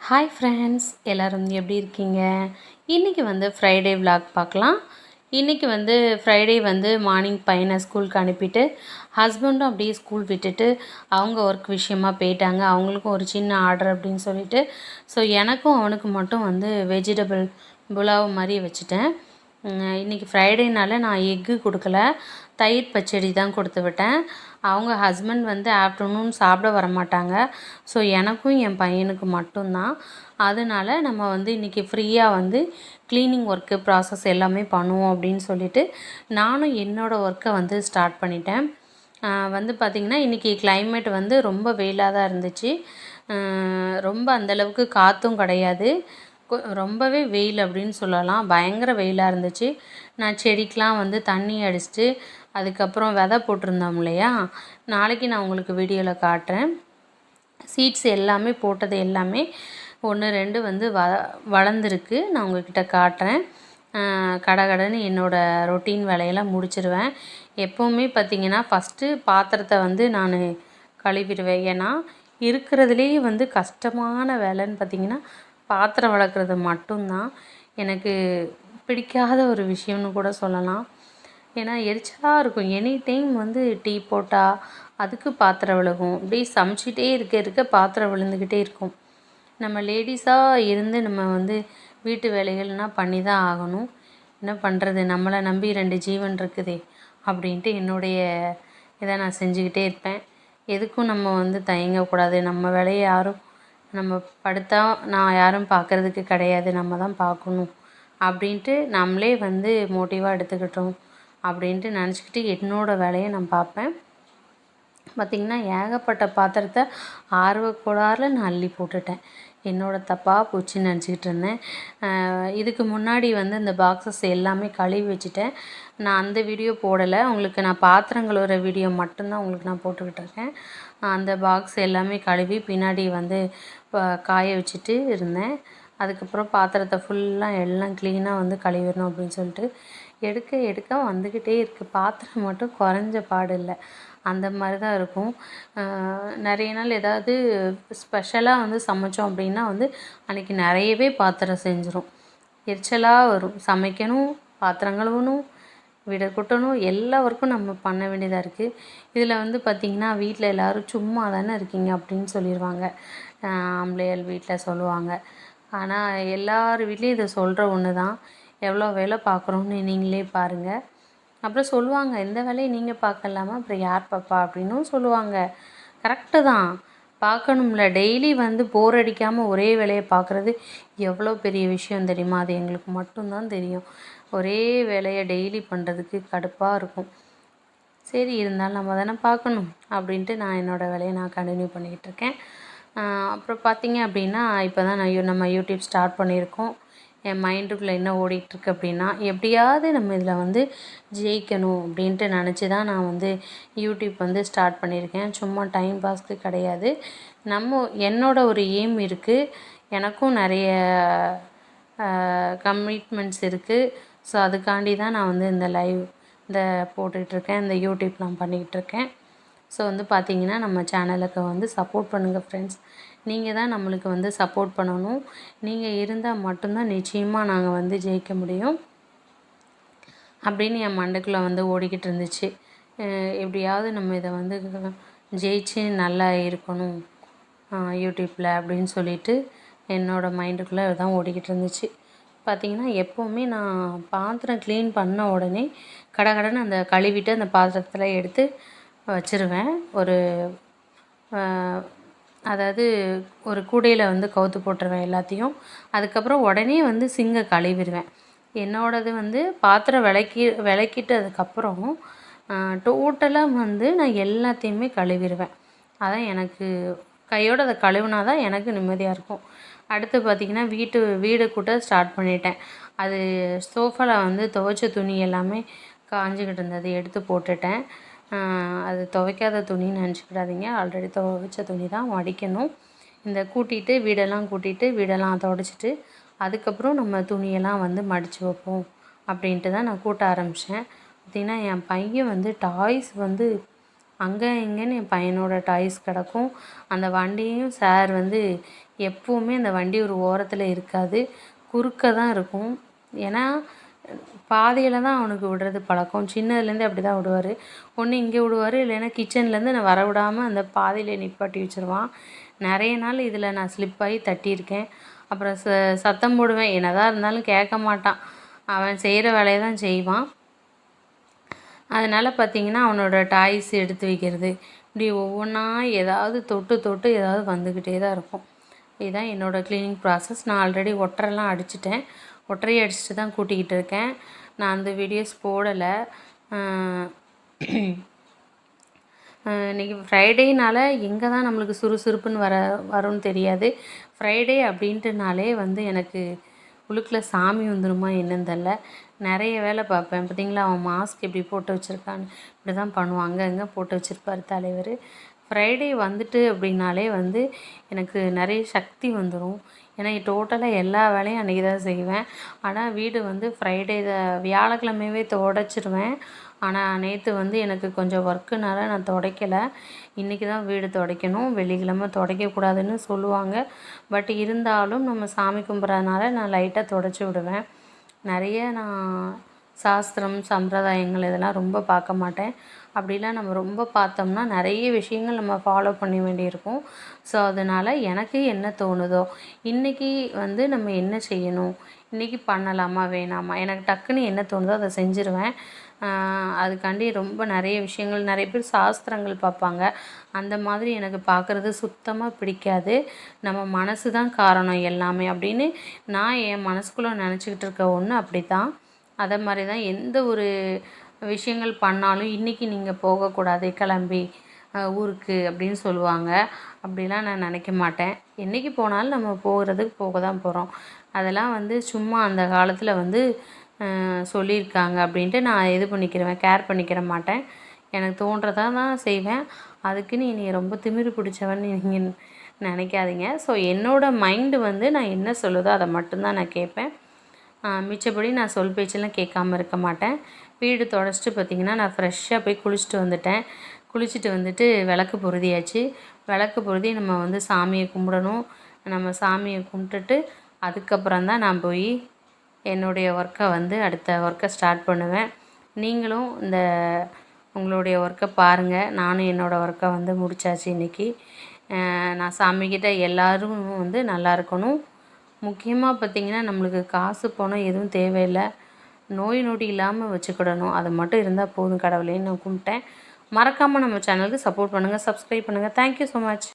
Hi friends, எல்லோரும் எப்படி இருக்கீங்க? இன்றைக்கி ஃப்ரைடே விலாக் பார்க்கலாம். இன்றைக்கி ஃப்ரைடே மார்னிங் பையனை ஸ்கூலுக்கு அனுப்பிட்டு ஹஸ்பண்டும் அப்படியே ஸ்கூல் விட்டுட்டு அவங்க ஒர்க் விஷயமா போயிட்டாங்க. அவங்களுக்கும் ஒரு சின்ன ஆர்டர் அப்படின்னு சொல்லிட்டு எனக்கும் அவனுக்கு மட்டும் வெஜிடபிள் புலாவ் மாதிரி வச்சுட்டேன். இன்றைக்கி ஃப்ரைடேனால நான் எக்கு கொடுக்கல, தயிர் பச்சடி தான் கொடுத்து விட்டேன். அவங்க ஹஸ்பண்ட் ஆஃப்டர்நூன் சாப்பிட வரமாட்டாங்க. எனக்கும் என் பையனுக்கு மட்டும்தான். அதனால் நம்ம இன்றைக்கி ஃப்ரீயாக க்ளீனிங் ஒர்க்கு ப்ராசஸ் எல்லாமே பண்ணுவோம் அப்படின்னு சொல்லிவிட்டு நானும் என்னோடய ஒர்க்கை ஸ்டார்ட் பண்ணிட்டேன். பார்த்திங்கன்னா இன்றைக்கி கிளைமேட் ரொம்ப வெயிலாக தான் இருந்துச்சு. ரொம்ப அந்தளவுக்கு காற்றும் கிடையாது. ரொம்பவே வெயில் அப்படின்னு சொல்லலாம். பயங்கர வெயிலாக இருந்துச்சு. நான் செடிக்கெலாம் தண்ணி அடிச்சுட்டு அதுக்கப்புறம் விதை போட்டிருந்தோம் இல்லையா, நாளைக்கு நான் உங்களுக்கு வீடியோவில் காட்டுறேன். சீட்ஸ் எல்லாமே போட்டது எல்லாமே 1 2 வளர்ந்துருக்கு. நான் உங்கள்கிட்ட காட்டுறேன். கடகடன்னு என்னோடய ரொட்டீன் வேலையெல்லாம் முடிச்சிடுவேன். எப்போவுமே பார்த்திங்கன்னா ஃபஸ்ட்டு பாத்திரத்தை நான் கழுவிடுவேன். ஏன்னா இருக்கிறதுலேயே கஷ்டமான வேலைன்னு பார்த்திங்கன்னா பாத்திரம் வளர்க்குறது மட்டும்தான். எனக்கு பிடிக்காத ஒரு விஷயம்னு கூட சொல்லலாம். ஏன்னா எரிச்சலாக இருக்கும். எனி டைம் டீ போட்டால் அதுக்கு பாத்திரம் விழுகும். அப்படியே சமைச்சிட்டே இருக்க பாத்திரம் விழுந்துக்கிட்டே இருக்கும். நம்ம லேடிஸாக இருந்து நம்ம வீட்டு வேலைகள்னால் பண்ணி தான் ஆகணும். என்ன பண்ணுறது, நம்மளை நம்பி 2 ஜீவன் இருக்குதே அப்படின்ட்டு என்னுடைய இதை நான் செஞ்சுக்கிட்டே இருப்பேன். எதுக்கும் நம்ம தயங்கக்கூடாது. நம்ம வேலையை யாரும் நம்ம படுத்தா நான் யாரும் பார்க்குறதுக்கு கிடையாது, நம்ம தான் பார்க்கணும் அப்படின்ட்டு நம்மளே மோட்டிவாக எடுத்துக்கிட்டோம் அப்படின்ட்டு நினச்சிக்கிட்டு என்னோடய வேலையை நான் பார்ப்பேன். பார்த்திங்கன்னா ஏகப்பட்ட பாத்திரத்தை ஆர்வக்கோளாறில் நான் அள்ளி போட்டுட்டேன். என்னோடய தப்பாக போச்சுன்னு நினச்சிக்கிட்டு இருந்தேன். இதுக்கு முன்னாடி இந்த பாக்ஸஸ் எல்லாமே கழுவி வச்சுட்டேன். நான் அந்த வீடியோ போடலை. உங்களுக்கு நான் பாத்திரங்கள் ஒரு வீடியோ மட்டும்தான் உங்களுக்கு நான் போட்டுக்கிட்டு இருக்கேன். அந்த பாக்ஸ் எல்லாமே கழுவி பின்னாடி காய வச்சுட்டு இருந்தேன். அதுக்கப்புறம் பாத்திரத்தை ஃபுல்லாக எல்லாம் க்ளீனாக கழுவிடணும் அப்படின்னு சொல்லிட்டு எடுக்க வந்துக்கிட்டே இருக்குது. பாத்திரம் மட்டும் குறைஞ்ச பாடு இல்லை. அந்த மாதிரி தான் இருக்கும். நிறைய நாள் ஏதாவது ஸ்பெஷலாக சமைச்சோம் அப்படின்னா அன்றைக்கி நிறையவே பாத்திரம் செஞ்சிடும். எரிச்சலாக வரும். சமைக்கணும், பாத்திரம் கழுவணும், வீடை கூட்டணும், எல்லா ஒர்க்கும் நம்ம பண்ண வேண்டியதாக இருக்குது. இதில் பார்த்திங்கன்னா வீட்டில் எல்லோரும் சும்மா தானே இருக்கீங்க அப்படின்னு சொல்லிடுவாங்க. ஆம்பளையால் வீட்டில் சொல்லுவாங்க. ஆனால் எல்லார் வீட்லேயும் இதை சொல்கிற ஒன்று தான். எவ்வளோ வேலை பார்க்குறோன்னு நீங்களே பாருங்கள். அப்புறம் சொல்லுவாங்க, இந்த வேலையை நீங்கள் பார்க்கலாமா, அப்புறம் யார் பாப்பா அப்படின்னும் சொல்லுவாங்க. கரெக்டு தான், பார்க்கணும்ல. டெய்லி போர் அடிக்காமல் ஒரே வேலையை பார்க்குறது எவ்வளோ பெரிய விஷயம் தெரியுமா? அது எங்களுக்கு மட்டும்தான் தெரியும். ஒரே வேலையை டெய்லி பண்ணுறதுக்கு கடுப்பாக இருக்கும். சரி, இருந்தாலும் நம்ம தானே பார்க்கணும் அப்படின்ட்டு நான் என்னோடய வேலையை நான் கண்டினியூ பண்ணிக்கிட்டு இருக்கேன். அப்புறம் பார்த்திங்க அப்படின்னா இப்போ தான் நம்ம யூடியூப் ஸ்டார்ட் பண்ணியிருக்கோம். என் மைண்டுக்குள்ளே என்ன ஓடிட்டுருக்கு அப்படின்னா, எப்படியாவது நம்ம இதில் ஜெயிக்கணும் அப்படின்ட்டு நினச்சி தான் நான் யூடியூப் ஸ்டார்ட் பண்ணியிருக்கேன். சும்மா டைம் பாஸ்க்கு கிடையாது. என்னோட ஒரு எய்ம் இருக்குது. எனக்கும் நிறைய கமிட்மெண்ட்ஸ் இருக்குது. அதுக்காண்டி தான் நான் இந்த லைவ் போட்டுக்கிட்டுருக்கேன். இந்த யூடியூப் நான் பண்ணிக்கிட்டுருக்கேன். பார்த்திங்கன்னா நம்ம சேனலுக்கு சப்போர்ட் பண்ணுங்கள் ஃப்ரெண்ட்ஸ். நீங்கள் தான் நம்மளுக்கு சப்போர்ட் பண்ணணும். நீங்கள் இருந்தால் மட்டும்தான் நிச்சயமாக நாங்கள் ஜெயிக்க முடியும் அப்படின்னு என் மண்டைக்குள்ளே ஓடிக்கிட்டு இருந்துச்சு. எப்படியாவது நம்ம இதை ஜெயிச்சு நல்லா இருக்கணும் யூடியூப்பில் அப்படின்னு சொல்லிட்டு என்னோடய மைண்டுக்குள்ளே தான் ஓடிக்கிட்டு இருந்துச்சு. பார்த்திங்கன்னா எப்போவுமே நான் பாத்திரம் க்ளீன் பண்ண உடனே கடகடன்னு அந்த கழுவிட்டு அந்த பாத்திரத்தில் எடுத்து வச்சுருவேன். அதாவது ஒரு கூடையில் கவுத்து போட்டுருவேன் எல்லாத்தையும். அதுக்கப்புறம் உடனே சிங்கை கழுவிடுவேன். என்னோடது பாத்திரம் விளக்கிட்டதுக்கப்புறம் டோட்டலாக நான் எல்லாத்தையுமே கழுவிடுவேன். அதான் எனக்கு கையோடு அதை கழுவுனா தான் எனக்கு நிம்மதியாக இருக்கும். அடுத்து பார்த்திங்கன்னா வீடு கூட்ட ஸ்டார்ட் பண்ணிட்டேன். அது சோஃபாவில் துவைச்ச துணி எல்லாமே காஞ்சிக்கிட்டு இருந்தது, எடுத்து போட்டுட்டேன். அது துவைக்காத துணின்னு நினச்சிக்கிடாதீங்க, ஆல்ரெடி துவைச்ச துணி தான், மடிக்கணும். இந்த வீடெல்லாம் துடைச்சிட்டு அதுக்கப்புறம் நம்ம துணியெல்லாம் மடித்து வைப்போம் அப்படின்ட்டு தான் நான் கூட்ட ஆரம்பித்தேன். பார்த்திங்கன்னா என் பையன் டாய்ஸ் அங்கே இங்கேன்னு என் பையனோட டாய்ஸ் கிடக்கும். அந்த வண்டியும் சார் வந்து எப்போவுமே அந்த வண்டி ஒரு ஓரத்தில் இருக்காது, குறுக்க தான் இருக்கும். ஏன்னா பாதியில் தான் அவனுக்கு விடுறது பழக்கம். சின்னதுலேருந்தே அப்படி தான் விடுவார். ஒன்று இங்கே விடுவார், இல்லைன்னா கிச்சன்லேருந்து நான் வர விடாமல் அந்த பாதியில் நிப்பாட்டி வச்சுருவான். நிறைய நாள் இதில் நான் ஸ்லிப் ஆகி தட்டியிருக்கேன். அப்புறம் சத்தம் போடுவேன். என்னதான் இருந்தாலும் கேட்க மாட்டான். அவன் செய்கிற வேலையை தான் செய்வான். அதனால் பார்த்திங்கன்னா அவனோட டாய்ஸ் எடுத்து வைக்கிறது, இப்படி ஒவ்வொன்றா ஏதாவது தொட்டு தொட்டு ஏதாவது வந்துக்கிட்டே தான் இருக்கும். இதுதான் என்னோடய க்ளீனிங் ப்ராசஸ். நான் ஆல்ரெடி ஒட்டரெல்லாம் அடிச்சிட்டேன். ஒட்டரையை அடிச்சுட்டு தான் கூட்டிக்கிட்டு இருக்கேன். நான் அந்த வீடியோஸ் போடலை. இன்றைக்கி ஃப்ரைடேனால எங்கே தான் நம்மளுக்கு சுறுசுறுப்புன்னு வரும்னு தெரியாது. ஃப்ரைடே அப்படின்ட்டுனாலே வந்து எனக்கு உள்ளுக்குள்ளே சாமி வந்துடுமா என்னன்னு தெரில. நிறைய வேலை பார்ப்பேன். பார்த்திங்களா, அவன் மாஸ்க் எப்படி போட்டு வச்சுருக்கான்னு இப்படி தான் பண்ணுவான். அங்கே போட்டு வச்சுருப்பார் தலைவர். ஃப்ரைடே வந்துட்டு அப்படின்னாலே வந்து எனக்கு நிறைய சக்தி வந்துடும். ஏன்னா டோட்டலாக எல்லா வேலையும் அன்றைக்கி தான் செய்வேன். ஆனால் வீடு வந்து ஃப்ரைடே வியாழக்கிழமையவே துடைச்சிருவேன். ஆனால் நேற்று வந்து எனக்கு கொஞ்சம் ஒர்க்குனால நான் துடைக்கலை. இன்றைக்கி தான் வீடு துடைக்கணும். வெள்ளிக்கிழமை துடைக்கக்கூடாதுன்னு சொல்லுவாங்க. பட் இருந்தாலும் நம்ம சாமி கும்பிட்றதுனால நான் லைட்டாக துடைச்சி விடுவேன். நிறைய நான் சாஸ்திரம் சம்பிரதாயங்கள் இதெல்லாம் ரொம்ப பார்க்க மாட்டேன். அப்படிலாம் நம்ம ரொம்ப பார்த்தோம்னா நிறைய விஷயங்கள் நம்ம ஃபாலோ பண்ண வேண்டியிருக்கும். ஸோ அதனால் எனக்கு என்ன தோணுதோ, இன்றைக்கி வந்து நம்ம என்ன செய்யணும், இன்றைக்கி பண்ணலாமா வேணாமா, எனக்கு டக்குன்னு என்ன தோணுதோ அதை செஞ்சுருவேன். அதுக்காண்டி ரொம்ப நிறைய விஷயங்கள் நிறைய பேர் சாஸ்திரங்கள் பார்ப்பாங்க. அந்த மாதிரி எனக்கு பார்க்குறது சுத்தமாக பிடிக்காது. நம்ம மனசு தான் காரணம் எல்லாமே அப்படின்னு நான் என் மனசுக்குள்ளே நினச்சிக்கிட்டு இருக்க ஒன்று அப்படி தான். அதை மாதிரி தான் எந்த ஒரு விஷயங்கள் பண்ணாலும் இன்றைக்கி நீங்கள் போகக்கூடாது கிளம்பி ஊருக்கு அப்படின்னு சொல்லுவாங்க. அப்படிலாம் நான் நினைக்க மாட்டேன். என்றைக்கு போனாலும் நம்ம போகிறதுக்கு போக தான் போகிறோம். அதெல்லாம் வந்து சும்மா அந்த காலத்தில் வந்து சொல்லியிருக்காங்க அப்படின்ட்டு நான் இது பண்ணிக்கிறேன், கேர் பண்ணிக்கிற மாட்டேன். எனக்கு தோன்றதா தான் செய்வேன். அதுக்குன்னு என்னை ரொம்ப திமிரு பிடிச்சவன்னு நீங்கள் நினைக்காதீங்க. ஸோ என்னோடய மைண்டு வந்து நான் என்ன சொல்லுதோ அதை மட்டும்தான் நான் கேட்பேன். மிச்சப்படி நான் சொல் பேச்செல்லாம் கேட்காம இருக்க மாட்டேன். வீடு தொடச்சிட்டு பார்த்திங்கன்னா நான் ஃப்ரெஷ்ஷாக போய் குளிச்சுட்டு வந்துட்டேன். குளிச்சுட்டு வந்துட்டு விளக்கு பொருதியாச்சு. விளக்கு பொருதி நம்ம வந்து சாமியை கும்பிடணும். நம்ம சாமியை கும்பிட்டுட்டு அதுக்கப்புறம் தான் நான் போய் என்னுடைய ஒர்க்கை வந்து அடுத்த ஒர்க்கை ஸ்டார்ட் பண்ணுவேன். நீங்களும் இந்த உங்களுடைய ஒர்க்கை பாருங்கள். நானும் என்னோடய ஒர்க்கை வந்து முடித்தாச்சு இன்றைக்கி. நான் சாமிக்கிட்ட எல்லோரும் வந்து நல்லா இருக்கணும். முக்கியமாக பார்த்திங்கன்னா நம்மளுக்கு காசு பணம் எதுவும் தேவையில்லை. நோய் நொடி இல்லாமல் வச்சுக்கிடணும். அது மட்டும் இருந்தால் போதும் கடவுளேன்னு நான் கும்பிட்டேன். மறக்காமல் நம்ம சேனலுக்கு சப்போர்ட் பண்ணுங்கள், சப்ஸ்கிரைப் பண்ணுங்கள். Thank you so much.